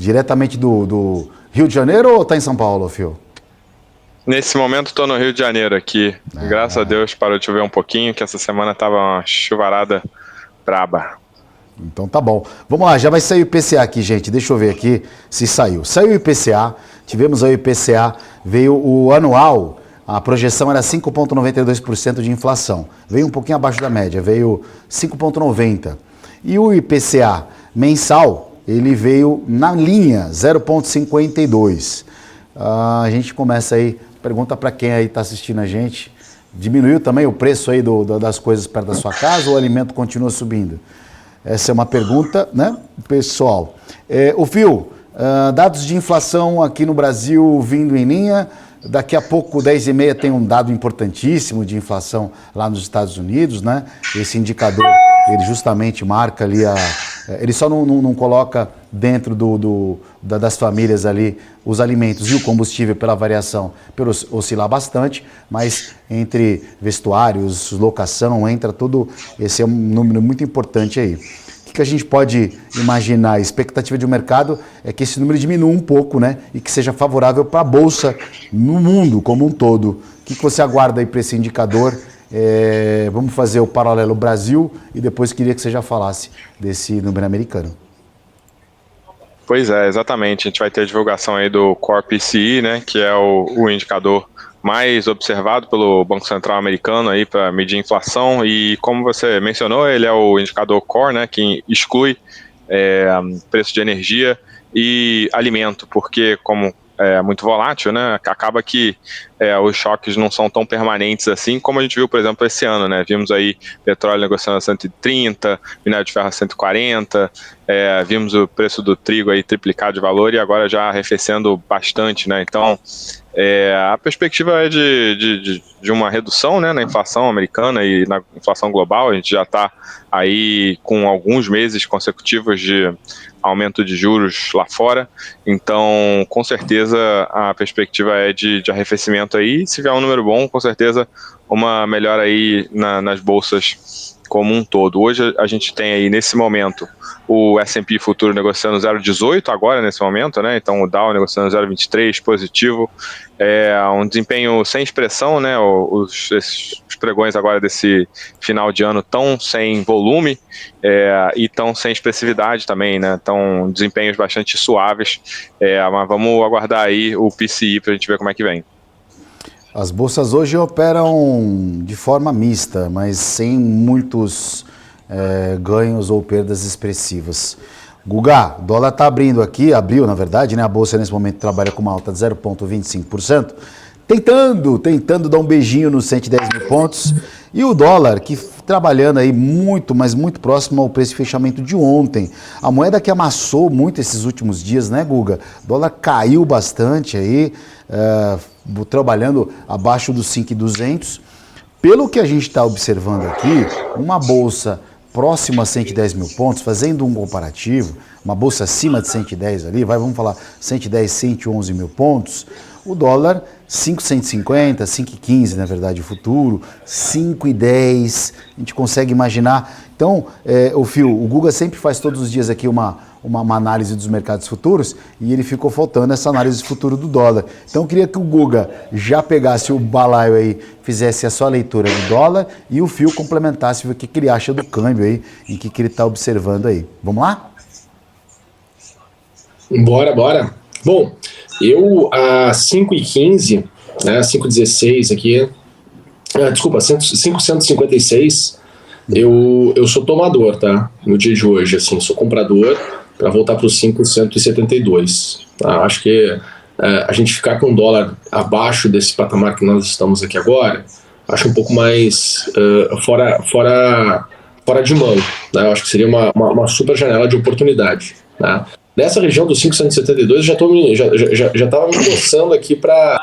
diretamente do Rio de Janeiro ou está em São Paulo, Phil? Nesse momento estou no Rio de Janeiro aqui. Graças a Deus parou de chover um pouquinho, que essa semana tava uma chuvarada braba. Então tá bom. Vamos lá, já vai sair o IPCA aqui, gente. Deixa eu ver aqui se saiu. Saiu o IPCA, tivemos aí o IPCA, veio o anual, a projeção era 5,92% de inflação. Veio um pouquinho abaixo da média, veio 5,90%. E o IPCA mensal, ele veio na linha 0,52%. A gente começa aí, pergunta para quem aí está assistindo a gente, diminuiu também o preço aí das coisas perto da sua casa ou o alimento continua subindo? Essa é uma pergunta, né, pessoal. O Phil, dados de inflação aqui no Brasil vindo em linha. Daqui a pouco, 10h30, tem um dado importantíssimo de inflação lá nos Estados Unidos, né? Esse indicador, ele justamente marca ali ele só não coloca dentro das famílias ali os alimentos e o combustível pela variação, pelo oscilar bastante, mas entre vestuários, locação, entra tudo, esse é um número muito importante aí. O que a gente pode imaginar? A expectativa de um mercado é que esse número diminua um pouco, né? E que seja favorável para a Bolsa no mundo como um todo. O que você aguarda aí para esse indicador? Vamos fazer o paralelo Brasil e depois queria que você já falasse desse número americano. Pois é, exatamente. A gente vai ter a divulgação aí do Core PCE, né? Que é o indicador mais observado pelo Banco Central americano aí para medir a inflação, e como você mencionou, ele é o indicador core, né, que exclui preço de energia e alimento, porque como é muito volátil, né, acaba que os choques não são tão permanentes assim, como a gente viu, por exemplo, esse ano, né, vimos aí petróleo negociando a 130, minério de ferro a 140, vimos o preço do trigo aí triplicar de valor e agora já arrefecendo bastante, né, então a perspectiva é de uma redução, né, na inflação americana e na inflação global. A gente já está aí com alguns meses consecutivos de aumento de juros lá fora, então com certeza a perspectiva é de arrefecimento aí. Se vier um número bom, com certeza uma melhora aí nas bolsas como um todo. Hoje a gente tem aí nesse momento o S&P futuro negociando 0,18 agora nesse momento, né? Então o Dow negociando 0,23 positivo, um desempenho sem expressão, né? Esses pregões agora desse final de ano tão sem volume e tão sem expressividade também, né? Então desempenhos bastante suaves, mas vamos aguardar aí o PCI para a gente ver como é que vem. As bolsas hoje operam de forma mista, mas sem muitos ganhos ou perdas expressivas. Guga, o dólar está abriu na verdade, né? A bolsa nesse momento trabalha com uma alta de 0,25%, tentando dar um beijinho nos 110 mil pontos. E o dólar, que trabalhando aí muito, mas muito próximo ao preço de fechamento de ontem. A moeda que amassou muito esses últimos dias, né, Guga? O dólar caiu bastante aí, trabalhando abaixo dos 5.200. Pelo que a gente está observando aqui, uma bolsa próxima a 110 mil pontos, fazendo um comparativo, uma bolsa acima de 110 ali, vamos falar 110, 111 mil pontos, o dólar 5,150, 5,15 na verdade o futuro, 5,10, a gente consegue imaginar. Então, o Guga sempre faz todos os dias aqui uma análise dos mercados futuros e ele ficou faltando essa análise futuro do dólar. Então eu queria que o Guga já pegasse o balaio aí, fizesse a sua leitura do dólar e o Phil complementasse o que ele acha do câmbio aí, em que ele está observando aí. Vamos lá? Bora. Bom, eu a 5,15, né, 5,16 aqui, desculpa, 556, eu sou tomador, tá? No dia de hoje, assim, sou comprador para voltar para os 5,172. Tá? Acho que a gente ficar com o dólar abaixo desse patamar que nós estamos aqui agora, acho um pouco mais fora de mão. Né? Eu acho que seria uma super janela de oportunidade. Né? Nessa região dos 5,172, já estava me coçando aqui para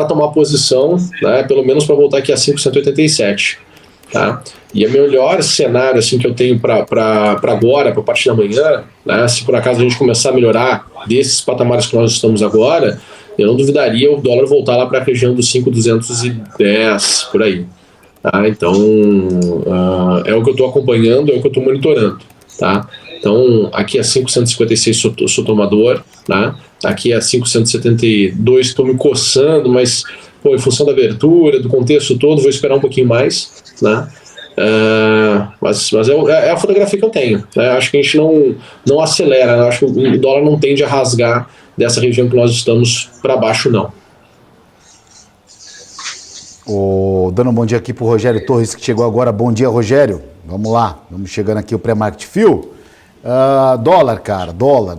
tomar posição, né? Pelo menos para voltar aqui a 5,187. Tá? E o melhor cenário assim, que eu tenho para agora, para a partir da manhã, né, se por acaso a gente começar a melhorar desses patamares que nós estamos agora, eu não duvidaria o dólar voltar lá para a região dos 5,210, por aí. Tá? Então, é o que eu estou acompanhando, é o que eu estou monitorando. Tá? Então, aqui a 5,156 sou tomador, né? Aqui a 5,172 estou me coçando, mas pô, em função da abertura, do contexto todo, vou esperar um pouquinho mais, né? Mas é a fotografia que eu tenho, né? Acho que a gente não acelera, né? Acho que o dólar não tende a rasgar dessa região que nós estamos para baixo, não. Dando um bom dia aqui para o Rogério Torres, que chegou agora. Bom dia, Rogério. Vamos lá, vamos chegando aqui o pré-market. Phil, dólar, cara, dólar.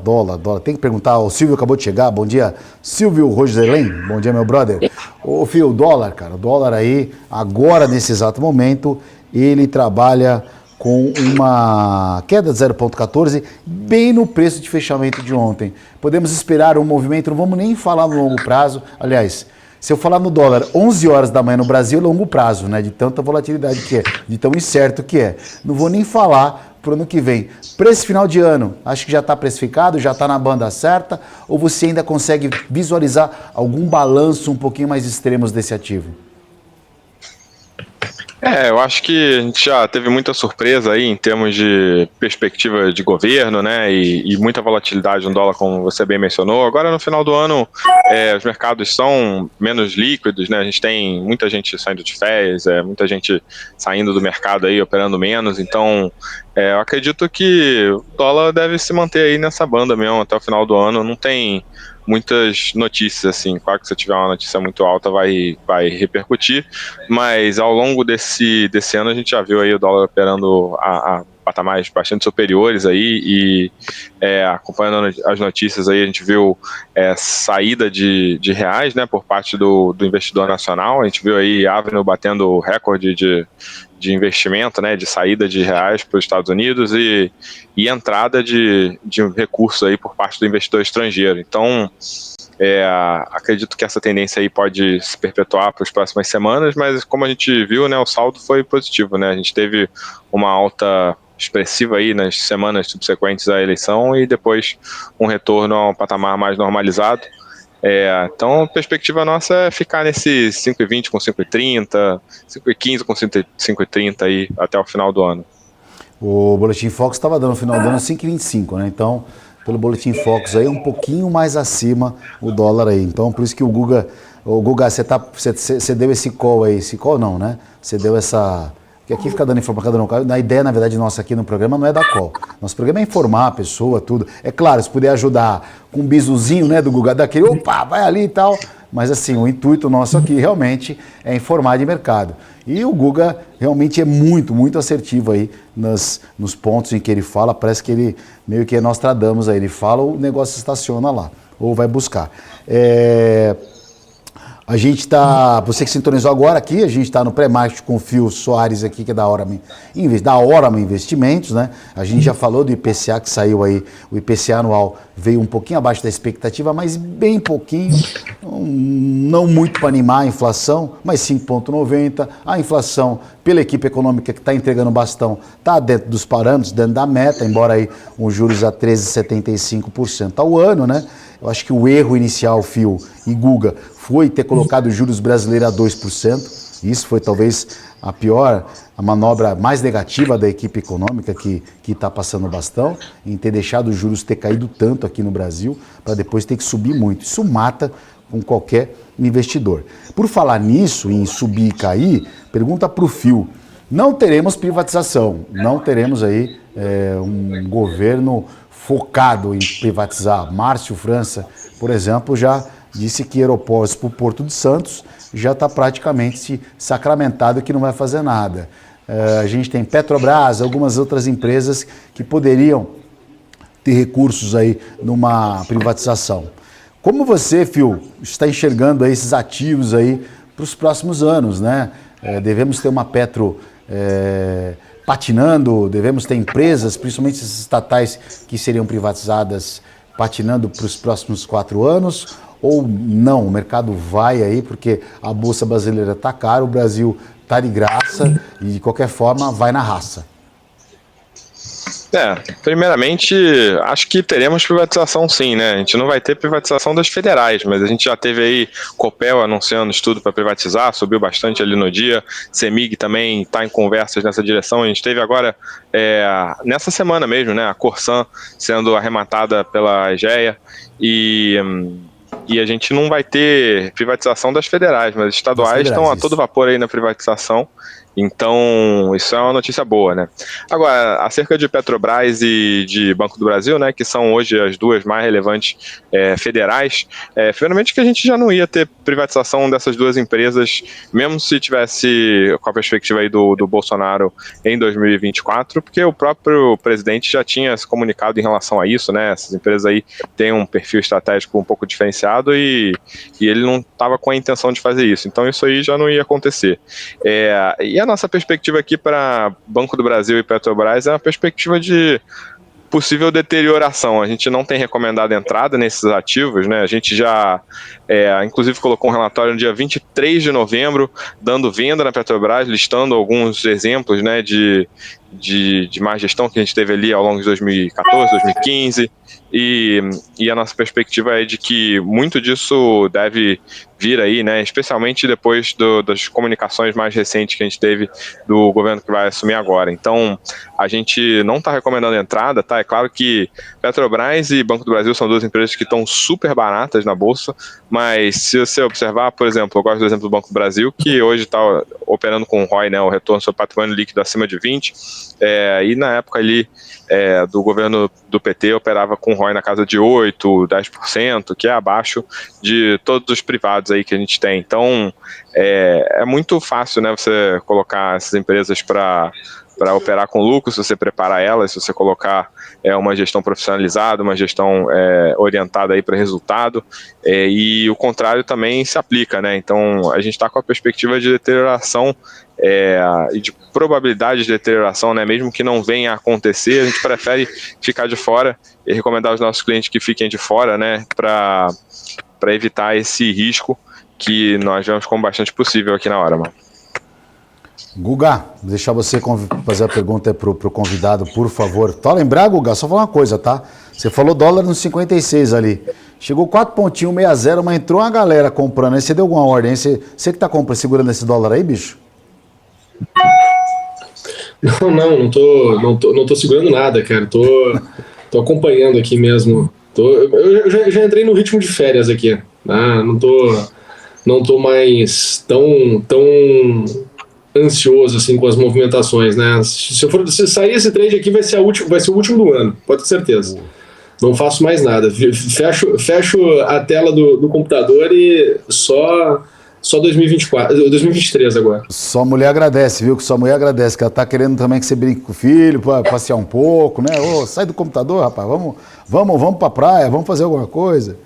Tem que perguntar, o Silvio acabou de chegar. Bom dia, Silvio Rogelém. Bom dia, meu brother. Ô, Phil, dólar, cara, dólar aí, agora nesse exato momento, ele trabalha com uma queda de 0,14, bem no preço de fechamento de ontem. Podemos esperar um movimento, não vamos nem falar no longo prazo, aliás, se eu falar no dólar 11 horas da manhã no Brasil, é longo prazo, né? De tanta volatilidade que é, de tão incerto que é. Não vou nem falar para o ano que vem. Para esse final de ano, acho que já está precificado, já está na banda certa, ou você ainda consegue visualizar algum balanço um pouquinho mais extremos desse ativo? Eu acho que a gente já teve muita surpresa aí em termos de perspectiva de governo, né, e muita volatilidade no dólar, como você bem mencionou. Agora, no final do ano, os mercados são menos líquidos, né, a gente tem muita gente saindo de férias, muita gente saindo do mercado aí, operando menos, então eu acredito que o dólar deve se manter aí nessa banda mesmo até o final do ano. Não tem muitas notícias, assim, claro que se tiver uma notícia muito alta vai repercutir, mas ao longo desse ano a gente já viu aí o dólar operando a patamares bastante superiores aí e acompanhando as notícias aí a gente viu saída de reais, né, por parte do investidor nacional. A gente viu aí Avenue batendo recorde de investimento, né, de saída de reais para os Estados Unidos e entrada de recursos aí por parte do investidor estrangeiro. Então, acredito que essa tendência aí pode se perpetuar para as próximas semanas, mas como a gente viu, né, o saldo foi positivo, né, a gente teve uma alta expressiva aí nas semanas subsequentes à eleição e depois um retorno a um patamar mais normalizado. Então a perspectiva nossa é ficar nesse 5,20 com 5,30, 5,15 com 5,30 aí até o final do ano. O Boletim Focus estava dando no final do ano 5,25, né? Então, pelo Boletim Focus aí, um pouquinho mais acima o dólar aí. Então, por isso que o Guga, você deu esse call aí, esse call não, né? Você deu essa... Porque aqui fica dando informação, a ideia, na verdade, nossa aqui no programa não é dar call. Nosso programa é informar a pessoa, tudo. É claro, se puder ajudar com um bisuzinho, né, do Guga, daquele, opa, vai ali e tal. Mas assim, o intuito nosso aqui realmente é informar de mercado. E o Guga realmente é muito, muito assertivo aí nos pontos em que ele fala. Parece que ele meio que é Nostradamus aí. Ele fala, o negócio estaciona lá, ou vai buscar. A gente está, você que sintonizou agora aqui, a gente está no pré-market com o Phil Soares aqui, que é da Orama Investimentos, né? A gente já falou do IPCA que saiu aí, o IPCA anual veio um pouquinho abaixo da expectativa, mas bem pouquinho, não muito para animar a inflação, mas 5,90. A inflação, pela equipe econômica que está entregando bastão, está dentro dos parâmetros, dentro da meta, embora aí os juros a 13,75% ao ano, né? Eu acho que o erro inicial, Phil e Guga, foi ter colocado os juros brasileiros a 2%. Isso foi talvez a manobra mais negativa da equipe econômica que está passando o bastão, em ter deixado os juros ter caído tanto aqui no Brasil, para depois ter que subir muito. Isso mata com qualquer investidor. Por falar nisso, em subir e cair, pergunta para o Phil. Não teremos privatização, não teremos aí um governo focado em privatizar. Márcio França, por exemplo, já disse que aeroportos para o Porto de Santos já está praticamente sacramentado que não vai fazer nada. A gente tem Petrobras, algumas outras empresas que poderiam ter recursos aí numa privatização. Como você, Phil, está enxergando aí esses ativos aí para os próximos anos, né? Devemos ter uma Petro patinando, devemos ter empresas, principalmente essas estatais que seriam privatizadas, patinando para os próximos 4 anos, ou não, o mercado vai aí, porque a Bolsa Brasileira está cara, o Brasil está de graça, e de qualquer forma vai na raça. Primeiramente, acho que teremos privatização sim, né? A gente não vai ter privatização das federais, mas a gente já teve aí Copel anunciando estudo para privatizar, subiu bastante ali no dia, CEMIG também está em conversas nessa direção, a gente teve agora, nessa semana mesmo, né, a Corsan sendo arrematada pela AGEA e a gente não vai ter privatização das federais, mas estaduais estão a todo vapor aí na privatização. Então, isso é uma notícia boa, né? Agora, acerca de Petrobras e de Banco do Brasil, né, que são hoje as duas mais relevantes federais, primeiramente que a gente já não ia ter privatização dessas duas empresas, mesmo se tivesse com a perspectiva aí do Bolsonaro em 2024, porque o próprio presidente já tinha se comunicado em relação a isso, né? Essas empresas aí têm um perfil estratégico um pouco diferenciado e ele não estava com a intenção de fazer isso. Então, isso aí já não ia acontecer. E a nossa perspectiva aqui para Banco do Brasil e Petrobras é uma perspectiva de possível deterioração. A gente não tem recomendado entrada nesses ativos, né? A gente já, inclusive, colocou um relatório no dia 23 de novembro, dando venda na Petrobras, listando alguns exemplos, né, de má gestão que a gente teve ali ao longo de 2014, 2015, e a nossa perspectiva é de que muito disso deve vir aí, né, especialmente depois das comunicações mais recentes que a gente teve do governo que vai assumir agora. Então, a gente não está recomendando entrada, tá? É claro que Petrobras e Banco do Brasil são duas empresas que estão super baratas na Bolsa, mas se você observar, por exemplo, eu gosto do exemplo do Banco do Brasil, que hoje está operando com o ROI, né, o retorno sobre patrimônio líquido acima de 20, e na época ali do governo do PT operava com ROI na casa de 8, 10%, que é abaixo de todos os privados aí que a gente tem. Então, é muito fácil, né, você colocar essas empresas para operar com lucro, se você preparar elas, se você colocar uma gestão profissionalizada, uma gestão orientada aí para resultado, e o contrário também se aplica, né? Então, a gente está com a perspectiva de deterioração e de probabilidade de deterioração, né? Mesmo que não venha a acontecer, a gente prefere ficar de fora e recomendar aos nossos clientes que fiquem de fora, né? Para evitar esse risco que nós vemos como bastante possível aqui na hora, mano. Guga, vou deixar você fazer a pergunta pro convidado, por favor. Só lembrar, Guga, só falar uma coisa, tá? Você falou dólar nos 56 ali. Chegou 4,160, mas entrou uma galera comprando. Aí você deu alguma ordem? Você que tá segurando esse dólar aí, bicho? Não tô segurando nada, cara. Tô acompanhando aqui mesmo. Eu já entrei no ritmo de férias aqui. Né? Não tô mais tão ansioso assim com as movimentações, né? Se sair esse trade aqui vai ser o último do ano, pode ter certeza. Não faço mais nada. Fecho a tela do computador e só 2023 agora. Sua mulher agradece, viu? Que sua mulher agradece, que ela tá querendo também que você brinque com o filho, para passear um pouco, né? Sai do computador, rapaz, vamos pra praia, vamos fazer alguma coisa.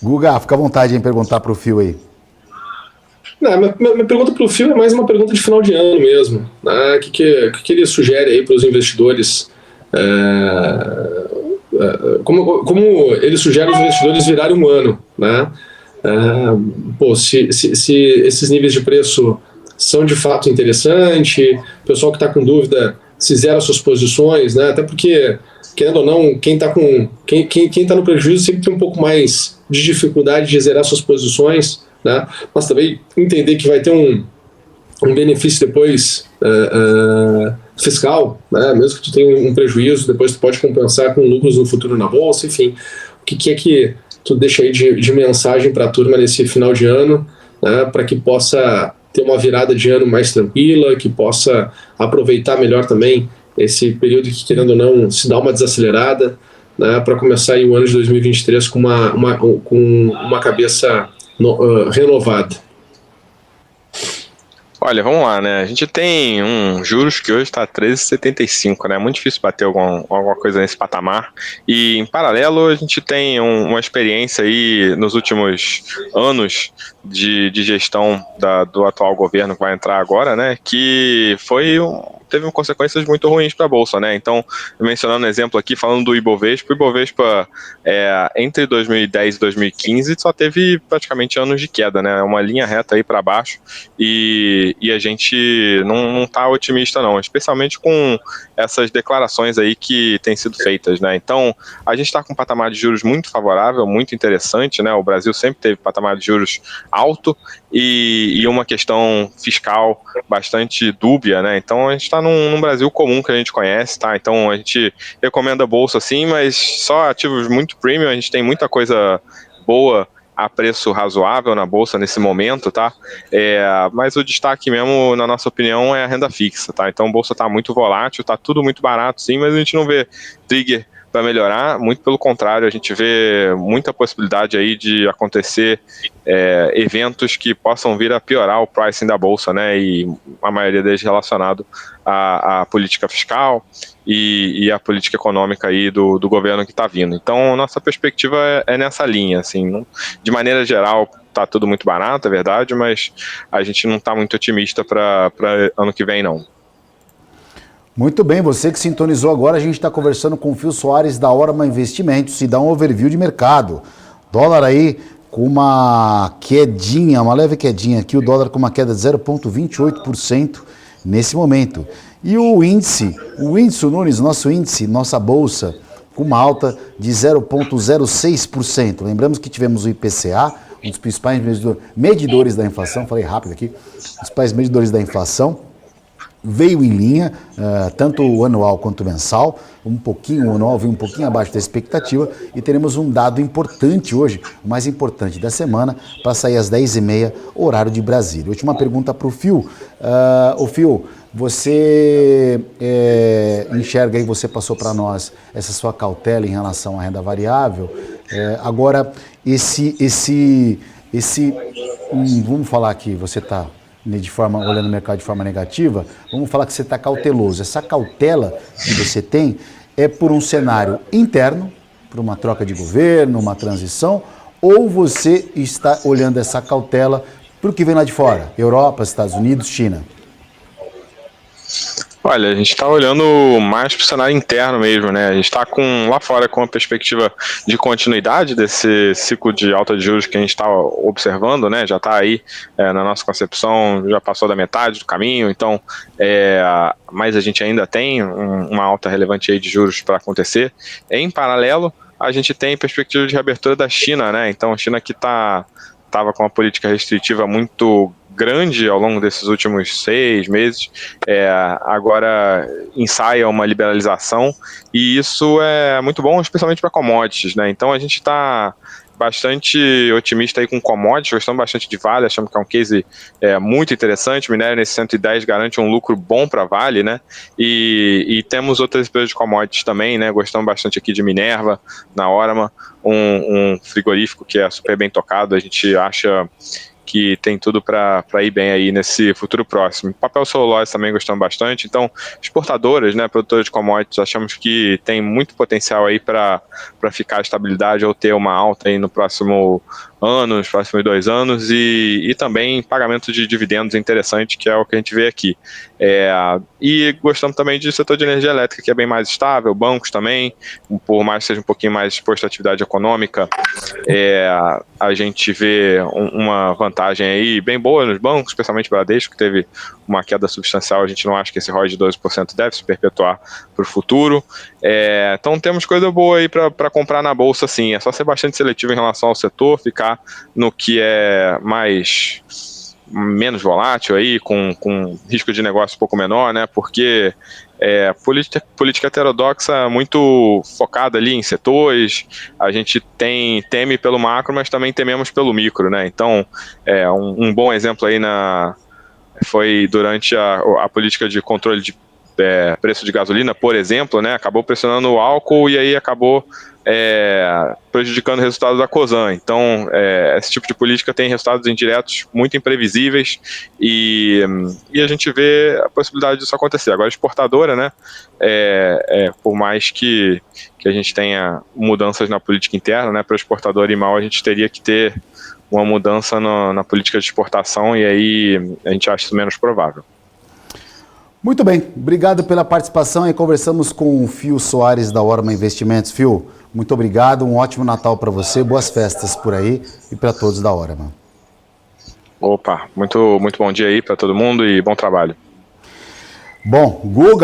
Guga, fica à vontade em perguntar pro Fio aí. Não, minha pergunta para o Fio é mais uma pergunta de final de ano mesmo. Né? O que ele sugere aí para os investidores? Como ele sugere os investidores virarem um ano? Né? Se esses níveis de preço são de fato interessantes, o pessoal que está com dúvida se zera suas posições, né? Até porque, querendo ou não, quem tá no prejuízo sempre tem um pouco mais de dificuldade de zerar suas posições, né? Mas também entender que vai ter um benefício depois fiscal, né? Mesmo que tu tenha um prejuízo, depois tu pode compensar com lucros no futuro na bolsa, enfim. O que é que tu deixa aí de mensagem para a turma nesse final de ano, né? Para que possa ter uma virada de ano mais tranquila, que possa aproveitar melhor também esse período que, querendo ou não, se dá uma desacelerada, né? Para começar aí o ano de 2023 com uma cabeça renovada. Olha, vamos lá, né? A gente tem juros que hoje está 13,75, né? É muito difícil bater alguma coisa nesse patamar. E, em paralelo, a gente tem uma experiência aí nos últimos anos de gestão do atual governo que vai entrar agora, né? Que teve consequências muito ruins para a Bolsa, né? Então, mencionando um exemplo aqui, falando do Ibovespa, o Ibovespa entre 2010 e 2015 só teve praticamente anos de queda, né? Uma linha reta aí para baixo e a gente não está otimista não, especialmente com essas declarações aí que têm sido feitas, né? Então, a gente está com um patamar de juros muito favorável, muito interessante, né? O Brasil sempre teve patamar de juros alto e uma questão fiscal bastante dúbia, né? Então, a gente está num Brasil comum que a gente conhece, tá? Então, a gente recomenda a bolsa sim, mas só ativos muito premium, a gente tem muita coisa boa a preço razoável na bolsa nesse momento, tá? Mas o destaque mesmo, na nossa opinião, é a renda fixa, tá? Então a bolsa tá muito volátil, tá tudo muito barato sim, mas a gente não vê trigger para melhorar, muito pelo contrário, a gente vê muita possibilidade aí de acontecer eventos que possam vir a piorar o pricing da bolsa, né? E a maioria deles relacionado à política fiscal e à política econômica aí do governo que está vindo. Então, nossa perspectiva é nessa linha, assim, de maneira geral, tá tudo muito barato, é verdade, mas a gente não está muito otimista para ano que vem, não. Muito bem, você que sintonizou agora, a gente está conversando com o Phil Soares da Orma Investimentos e dá um overview de mercado. Dólar aí com uma quedinha, uma leve quedinha aqui, o dólar com uma queda de 0,28% nesse momento. E o índice Nunes, nosso índice, nossa bolsa, com uma alta de 0,06%. Lembramos que tivemos o IPCA, um dos principais medidores da inflação, falei rápido aqui, os principais medidores da inflação, veio em linha, tanto o anual quanto o mensal, o anual veio um pouquinho abaixo da expectativa e teremos um dado importante hoje, o mais importante da semana, para sair às 10h30, horário de Brasília. Última pergunta para o Phil. Phil, você enxerga aí, você passou para nós essa sua cautela em relação à renda variável. Agora, vamos falar aqui, você está olhando o mercado de forma negativa, vamos falar que você está cauteloso. Essa cautela que você tem é por um cenário interno, por uma troca de governo, uma transição, ou você está olhando essa cautela para o que vem lá de fora, Europa, Estados Unidos, China? Olha, a gente está olhando mais para o cenário interno mesmo, né? A gente está lá fora com a perspectiva de continuidade desse ciclo de alta de juros que a gente está observando, né? Já está aí na nossa concepção, já passou da metade do caminho, então, mas a gente ainda tem uma alta relevante aí de juros para acontecer. Em paralelo, a gente tem perspectiva de reabertura da China, né? Então, a China que estava com uma política restritiva muito grande ao longo desses últimos 6 meses, agora ensaia uma liberalização e isso é muito bom, especialmente para commodities, né? Então a gente está bastante otimista aí com commodities, gostamos bastante de Vale, achamos que é um case muito interessante, o minério nesse 110 garante um lucro bom para Vale, né? E temos outras empresas de commodities também, né? Gostamos bastante aqui de Minerva, na Orma, um frigorífico que é super bem tocado, a gente acha que tem tudo para ir bem aí nesse futuro próximo. Papel celulose também gostamos bastante, então exportadoras, né, produtoras de commodities, achamos que tem muito potencial aí para ficar a estabilidade ou ter uma alta aí no próximo ano, nos próximos 2 anos e também pagamento de dividendos interessante, que é o que a gente vê aqui. E gostamos também do setor de energia elétrica, que é bem mais estável, bancos também, por mais que seja um pouquinho mais exposto à atividade econômica, a gente vê uma vantagem aí bem boa nos bancos, especialmente Bradesco, que teve uma queda substancial, a gente não acha que esse ROI de 12% deve se perpetuar para o futuro. Então temos coisa boa aí para comprar na bolsa, sim, é só ser bastante seletivo em relação ao setor, ficar no que é menos volátil aí, com risco de negócio um pouco menor, né? Porque política heterodoxa muito focada ali em setores, a gente teme pelo macro, mas também tememos pelo micro, né? Então, um bom exemplo aí foi durante a política de controle de preço de gasolina, por exemplo, né? Acabou pressionando o álcool e aí acabou prejudicando o resultado da Cosan. Então, esse tipo de política tem resultados indiretos muito imprevisíveis e a gente vê a possibilidade disso acontecer. Agora, a exportadora, né, por mais que a gente tenha mudanças na política interna, né, para o exportador ir mal, a gente teria que ter uma mudança na política de exportação e aí a gente acha isso menos provável. Muito bem, obrigado pela participação e conversamos com o Phil Soares da Orma Investimentos. Phil, muito obrigado, um ótimo Natal para você, boas festas por aí e para todos da Orma. Opa, muito bom dia aí para todo mundo e bom trabalho. Bom, Guga.